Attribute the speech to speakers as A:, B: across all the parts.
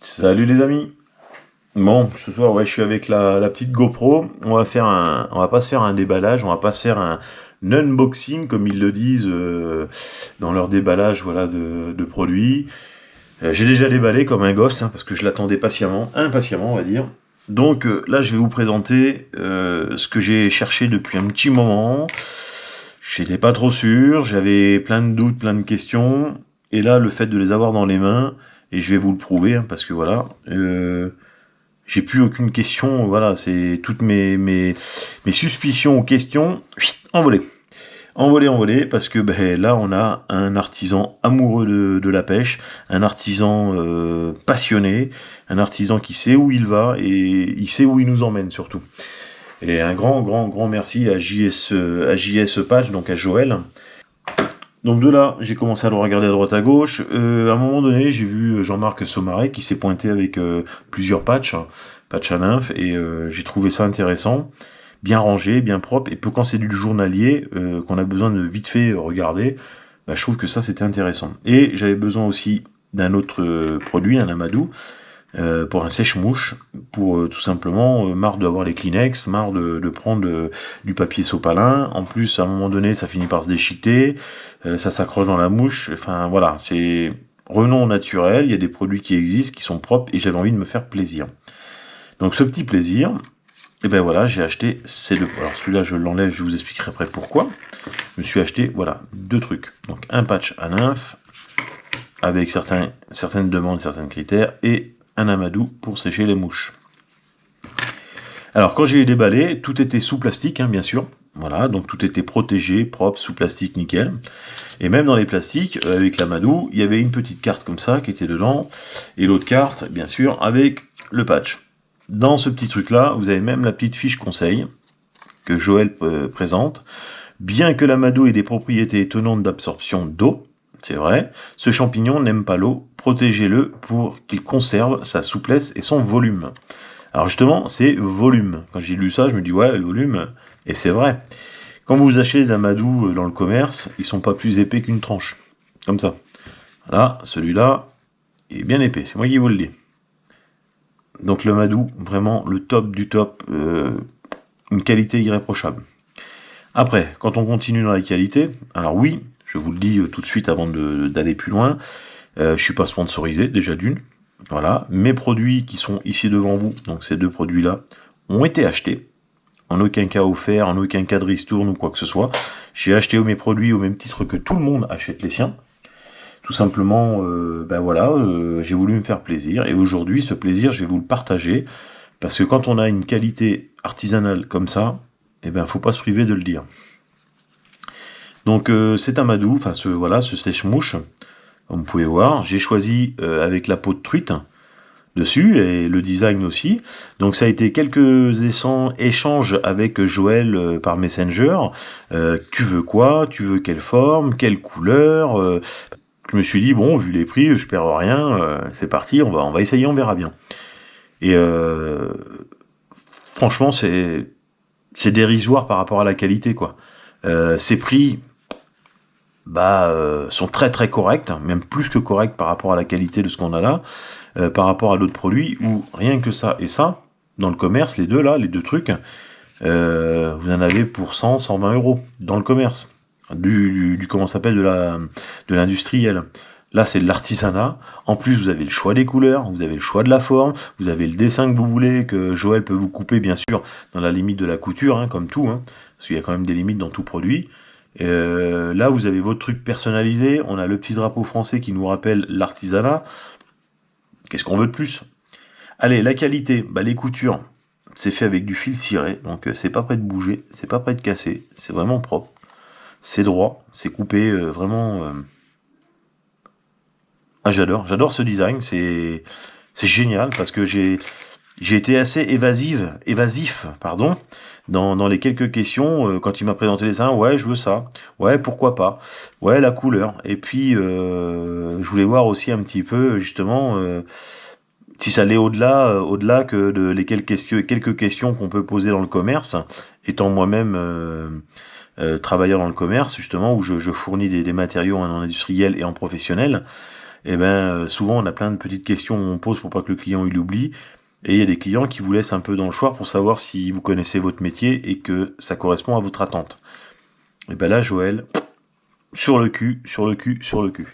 A: Salut les amis. Bon, ce soir, ouais, je suis avec la petite GoPro. On va pas se faire un déballage, on va pas se faire un unboxing comme ils le disent dans leur déballage, voilà, de produits. J'ai déjà déballé comme un gosse, hein, parce que je l'attendais impatiemment, on va dire. Donc là, je vais vous présenter ce que j'ai cherché depuis un petit moment. J'étais pas trop sûr, j'avais plein de doutes, plein de questions. Et là, le fait de les avoir dans les mains, et je vais vous le prouver, hein, parce que voilà, j'ai plus aucune question, voilà, c'est toutes mes suspicions ou questions, envolées. Envolées, parce que ben, là, on a un artisan amoureux de la pêche, un artisan passionné, un artisan qui sait où il va, et il sait où il nous emmène, surtout. Et un grand merci à JS Patch, donc à Joël. Donc de là, j'ai commencé à le regarder à droite à gauche. À un moment donné, j'ai vu Jean-Marc Saumarez qui s'est pointé avec plusieurs patchs à nymphes, et j'ai trouvé ça intéressant, bien rangé, bien propre. Et puis quand c'est du journalier, qu'on a besoin de vite fait regarder, bah, je trouve que ça c'était intéressant. Et j'avais besoin aussi d'un autre produit, un amadou, pour un sèche-mouche, pour tout simplement, marre d'avoir les Kleenex, marre de prendre du papier sopalin. En plus, à un moment donné, ça finit par se déchiqueter, ça s'accroche dans la mouche. Enfin voilà, c'est revenons au naturel. Il y a des produits qui existent, qui sont propres, et j'avais envie de me faire plaisir. Donc ce petit plaisir, et ben voilà, j'ai acheté ces deux. Alors celui-là, je l'enlève, je vous expliquerai après pourquoi. Je me suis acheté, voilà, deux trucs. Donc un patch à nymphe avec certaines demandes, certains critères, et un amadou pour sécher les mouches. Alors quand j'ai déballé, tout était sous plastique, hein, bien sûr. Voilà, donc tout était protégé, propre, sous plastique, nickel. Et même dans les plastiques, avec l'amadou, il y avait une petite carte comme ça qui était dedans, et l'autre carte, bien sûr, avec le patch. Dans ce petit truc-là, vous avez même la petite fiche conseil que Joël présente. Bien que l'amadou ait des propriétés étonnantes d'absorption d'eau, c'est vrai, ce champignon n'aime pas l'eau, protégez-le pour qu'il conserve sa souplesse et son volume. Alors justement, c'est volume. Quand j'ai lu ça, je me dis ouais, le volume, et c'est vrai. Quand vous achetez des amadous dans le commerce, ils sont pas plus épais qu'une tranche. Comme ça. Là, celui-là est bien épais, c'est moi qui vous le dis. Donc le amadou, vraiment le top du top, une qualité irréprochable. Après, quand on continue dans la qualité, alors oui, je vous le dis tout de suite avant d'aller plus loin, je suis pas sponsorisé, déjà d'une. Voilà, mes produits qui sont ici devant vous, donc ces deux produits-là, ont été achetés. En aucun cas offert, en aucun cas de ristourne ou quoi que ce soit. J'ai acheté mes produits au même titre que tout le monde achète les siens. Tout simplement, ben voilà, j'ai voulu me faire plaisir. Et aujourd'hui, ce plaisir, je vais vous le partager. Parce que quand on a une qualité artisanale comme ça, eh ben, faut pas se priver de le dire. Donc c'est amadou, enfin voilà, ce sèche-mouche, comme vous pouvez voir, j'ai choisi avec la peau de truite dessus, et le design aussi. Donc ça a été quelques échanges avec Joël par Messenger. Tu veux quoi? Tu veux quelle forme? Quelle couleur? Je me suis dit, bon, vu les prix, je perds rien, c'est parti, on va essayer, on verra bien. Et franchement, c'est dérisoire par rapport à la qualité, quoi. Ces prix, bah, sont très très corrects, hein, même plus que corrects par rapport à la qualité de ce qu'on a là, par rapport à d'autres produits, où rien que ça et ça, dans le commerce, les deux trucs, vous en avez pour 100, 120 euros dans le commerce, du comment ça s'appelle, de l'industriel. Là, c'est de l'artisanat. En plus, vous avez le choix des couleurs, vous avez le choix de la forme, vous avez le dessin que vous voulez, que Joël peut vous couper, bien sûr, dans la limite de la couture, hein, comme tout, hein, parce qu'il y a quand même des limites dans tout produit. Là, vous avez votre truc personnalisé. On a le petit drapeau français qui nous rappelle l'artisanat. Qu'est-ce qu'on veut de plus? Allez, la qualité, bah, les coutures, c'est fait avec du fil ciré, donc c'est pas prêt de bouger, c'est pas prêt de casser, c'est vraiment propre, c'est droit, c'est coupé vraiment. Ah, j'adore ce design, c'est génial parce que j'ai été assez évasif, pardon, dans les quelques questions, quand il m'a présenté les uns, ouais, je veux ça, ouais, pourquoi pas, ouais, la couleur, et puis je voulais voir aussi un petit peu, justement, si ça allait au-delà que les quelques questions qu'on peut poser dans le commerce, étant moi-même travailleur dans le commerce, justement, où je fournis des matériaux en industriel et en professionnel. et ben souvent on a plein de petites questions on pose pour pas que le client il oublie. Et il y a des clients qui vous laissent un peu dans le choix pour savoir si vous connaissez votre métier et que ça correspond à votre attente. Et ben là, Joël, sur le cul, sur le cul, sur le cul.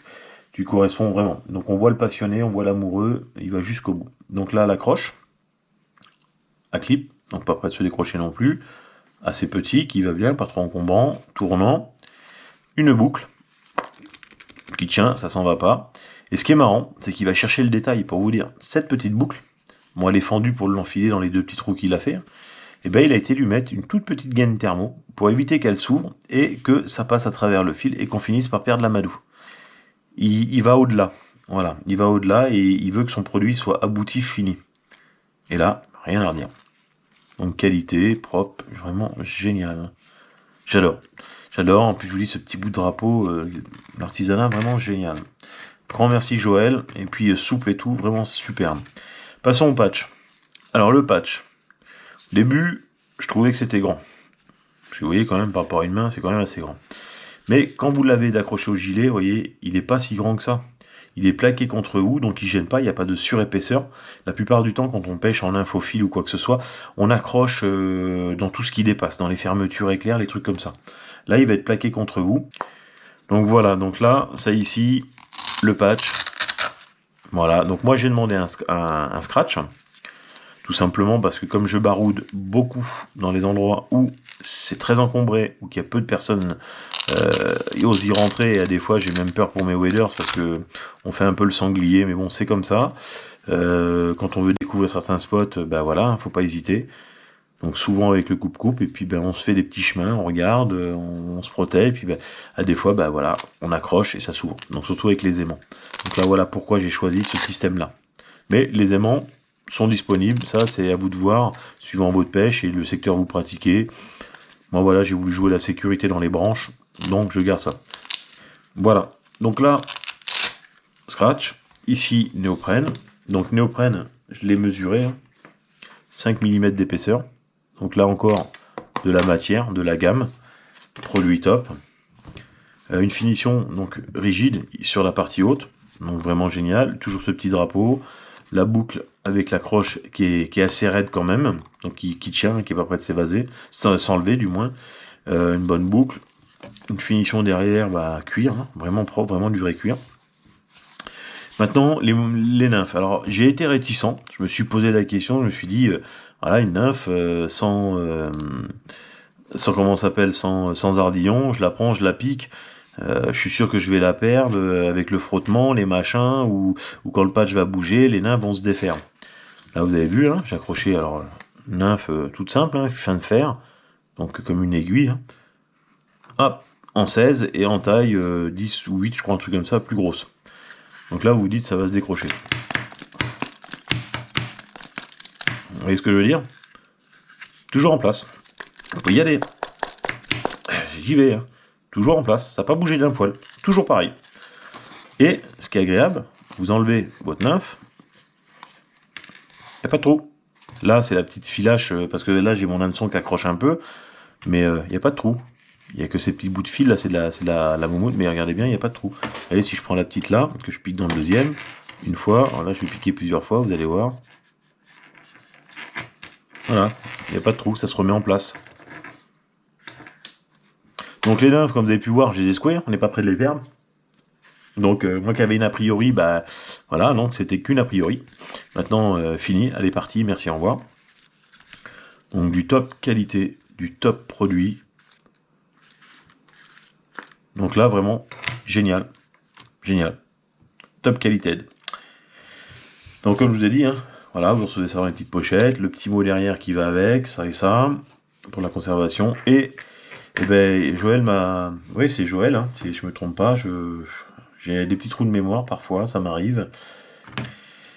A: Tu corresponds vraiment. Donc on voit le passionné, on voit l'amoureux, il va jusqu'au bout. Donc là, l'accroche, à clip, donc pas prêt de se décrocher non plus, assez petit, qui va bien, pas trop encombrant, tournant, une boucle, qui tient, ça s'en va pas. Et ce qui est marrant, c'est qu'il va chercher le détail pour vous dire, cette petite boucle, bon elle est fendue pour l'enfiler dans les 2 petits trous qu'il a fait, et ben il a été lui mettre une toute petite gaine thermo pour éviter qu'elle s'ouvre et que ça passe à travers le fil et qu'on finisse par perdre l'amadou. Il va au-delà, voilà, il va au-delà et il veut que son produit soit abouti, fini. Et là, rien à redire. Donc qualité, propre, vraiment génial. J'adore. J'adore, en plus je vous dis ce petit bout de drapeau, l'artisanat vraiment génial. Grand merci Joël, et puis souple et tout, vraiment superbe. Passons au patch. Alors le patch, au début, je trouvais que c'était grand. Parce que vous voyez quand même par rapport à une main, c'est quand même assez grand. Mais quand vous l'avez d'accrocher au gilet, vous voyez, il n'est pas si grand que ça. Il est plaqué contre vous, donc il gêne pas, il n'y a pas de surépaisseur. La plupart du temps, quand on pêche en infophile ou quoi que ce soit, on accroche dans tout ce qui dépasse, dans les fermetures éclairs, les trucs comme ça. Là, il va être plaqué contre vous. Donc voilà, donc là, ça ici, le patch. Voilà, donc moi j'ai demandé un scratch. Tout simplement parce que comme je baroude beaucoup dans les endroits où c'est très encombré, où il y a peu de personnes osent y rentrer, et des fois j'ai même peur pour mes waders parce que on fait un peu le sanglier, mais bon c'est comme ça. Quand on veut découvrir certains spots, ben voilà, faut pas hésiter. Donc souvent avec le coupe-coupe, et puis ben on se fait des petits chemins, on regarde, on se protège, et puis ben, à des fois ben voilà, on accroche et ça s'ouvre. Donc surtout avec les aimants. Donc là voilà pourquoi j'ai choisi ce système-là. Mais les aimants sont disponibles, ça c'est à vous de voir, suivant votre pêche et le secteur que vous pratiquez. Moi voilà, j'ai voulu jouer la sécurité dans les branches, donc je garde ça. Voilà, donc là, scratch, ici néoprène. Donc néoprène, je l'ai mesuré, 5 mm d'épaisseur. Donc là encore, de la matière, de la gamme, produit top. Une finition donc rigide sur la partie haute, donc vraiment génial. Toujours ce petit drapeau. La boucle avec l'accroche qui est assez raide quand même, donc qui tient, qui est pas prêt de s'évaser, s'enlever du moins. Une bonne boucle, une finition derrière, bah, cuir, hein, vraiment propre, vraiment du vrai cuir. Maintenant, les nymphes. Alors, j'ai été réticent, je me suis posé la question, je me suis dit, voilà, une nymphe sans comment ça s'appelle, sans ardillon, je la prends, je la pique. Je suis sûr que je vais la perdre avec le frottement, les machins, ou quand le patch va bouger, les nymphes vont se défaire. Là, vous avez vu, hein, j'ai accroché, alors, une nymphe toute simple, hein, fin de fer, donc comme une aiguille. Hein. Hop, en 16 et en taille 10 ou 8, je crois, un truc comme ça, plus grosse. Donc là, vous vous dites, ça va se décrocher. Vous voyez ce que je veux dire? Toujours en place. On peut y aller. J'y vais, hein. Toujours en place, ça n'a pas bougé d'un poil, toujours pareil. Et ce qui est agréable, vous enlevez votre nymphe, il n'y a pas de trou. Là, c'est la petite filache, parce que là, j'ai mon hameçon qui accroche un peu, mais il n'y a pas de trou. Il n'y a que ces petits bouts de fil, là, c'est de la moumoute, mais regardez bien, il n'y a pas de trou. Allez, si je prends la petite là, que je pique dans le deuxième, une fois, alors là, je vais piquer plusieurs fois, vous allez voir. Voilà, il n'y a pas de trou, ça se remet en place. Donc les nymphes, comme vous avez pu voir, je les ai secouées, on n'est pas près de les perdre. Donc moi qui avais une a priori, bah voilà, donc c'était qu'une a priori. Maintenant, fini, elle est partie, merci, au revoir. Donc du top qualité, du top produit. Donc là, vraiment, génial. Génial. Top qualité. Donc comme je vous ai dit, hein, voilà, vous recevez ça dans les petites pochettes, le petit mot derrière qui va avec, ça et ça, pour la conservation. Et ben, Joël m'a... Oui, c'est Joël, hein, si je me trompe pas, j'ai des petits trous de mémoire parfois, ça m'arrive.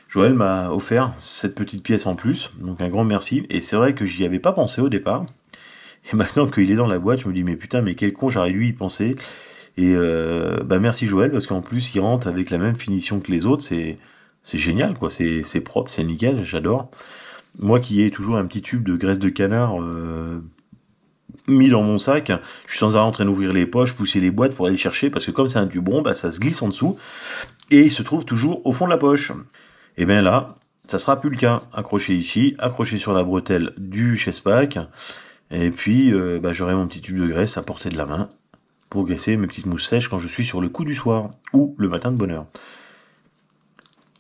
A: Joël m'a offert cette petite pièce en plus, donc un grand merci. Et c'est vrai que j'y avais pas pensé au départ. Et maintenant qu'il est dans la boîte, je me dis, mais putain, mais quel con, j'aurais dû y penser. Et bah merci Joël, parce qu'en plus, il rentre avec la même finition que les autres, c'est génial, quoi. C'est propre, c'est nickel, j'adore. Moi qui ai toujours un petit tube de graisse de canard mis dans mon sac. Je suis sans arrêt en train d'ouvrir les poches, pousser les boîtes pour aller chercher, parce que comme c'est un tubron, bah, ça se glisse en dessous, et il se trouve toujours au fond de la poche. Et bien là, ça sera plus le cas. Accroché ici, accroché sur la bretelle du chestpack, et puis bah, j'aurai mon petit tube de graisse à portée de la main, pour graisser mes petites mousses sèches quand je suis sur le coup du soir, ou le matin de bonne heure.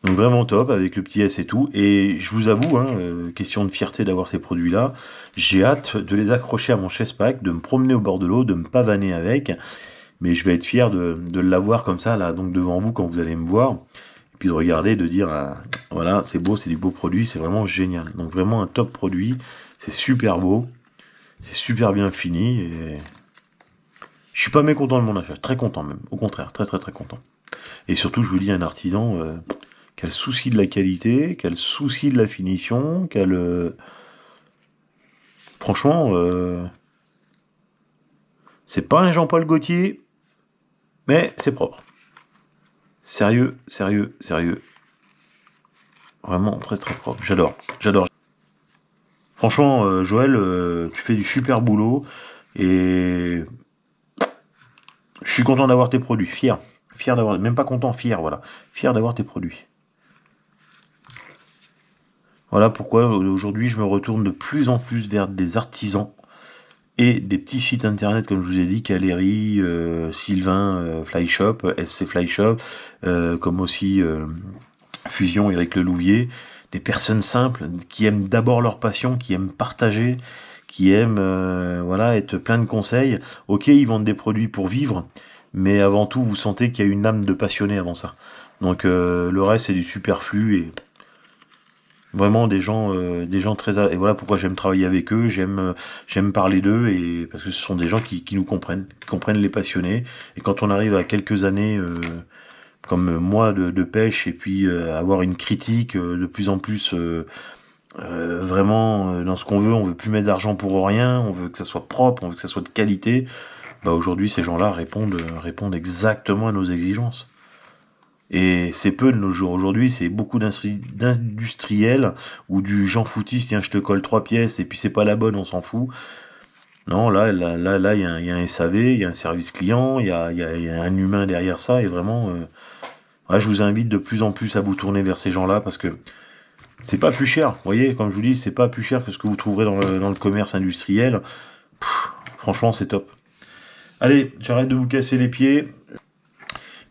A: Donc vraiment top, avec le petit S et tout, et je vous avoue, question de fierté d'avoir ces produits-là, j'ai hâte de les accrocher à mon chestpack, de me promener au bord de l'eau, de me pavaner avec, mais je vais être fier de l'avoir comme ça, là, donc devant vous quand vous allez me voir, et puis de regarder, de dire, voilà, c'est beau, c'est du beau produit, c'est vraiment génial. Donc vraiment un top produit, c'est super beau, c'est super bien fini, et je suis pas mécontent de mon achat, très content même, au contraire, très très très content. Et surtout, je vous dis, un artisan, quel souci de la qualité, quel souci de la finition, franchement, c'est pas un Jean-Paul Gaultier, mais c'est propre. Sérieux, sérieux, sérieux. Vraiment très très propre. J'adore, j'adore. Franchement, Joël, tu fais du super boulot, et je suis content d'avoir tes produits, fier. Fier d'avoir, même pas content, fier, voilà. Fier d'avoir tes produits. Voilà pourquoi aujourd'hui je me retourne de plus en plus vers des artisans et des petits sites internet, comme je vous ai dit, Caleri, Sylvain, Flyshop, SC Flyshop, comme aussi Fusion, Eric Lelouvier, des personnes simples qui aiment d'abord leur passion, qui aiment partager, qui aiment voilà, être plein de conseils. Ok, ils vendent des produits pour vivre, mais avant tout, vous sentez qu'il y a une âme de passionné avant ça. Donc le reste, c'est du superflu, et vraiment des gens très, et voilà pourquoi j'aime travailler avec eux, j'aime parler d'eux, et parce que ce sont des gens qui nous comprennent, qui comprennent les passionnés. Et quand on arrive à quelques années comme moi de pêche, et puis avoir une critique de plus en plus vraiment dans ce qu'on veut, on veut plus mettre d'argent pour rien, on veut que ça soit propre, on veut que ça soit de qualité. Bah aujourd'hui, ces gens-là répondent exactement à nos exigences. Et c'est peu de nos jours. Aujourd'hui, c'est beaucoup d'industriels ou du Jean foutiste, tiens, je te colle 3 pièces et puis c'est pas la bonne, on s'en fout. Non, là, il y a un SAV, il y a un service client, il y a un humain derrière ça, et vraiment, ouais, je vous invite de plus en plus à vous tourner vers ces gens-là, parce que c'est pas plus cher. Vous voyez, comme je vous dis, c'est pas plus cher que ce que vous trouverez dans le commerce industriel. Franchement, c'est top. Allez, j'arrête de vous casser les pieds.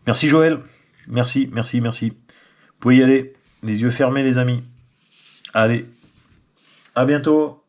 A: Merci Joël. Merci, merci, merci. Vous pouvez y aller. Les yeux fermés, les amis. Allez, à bientôt.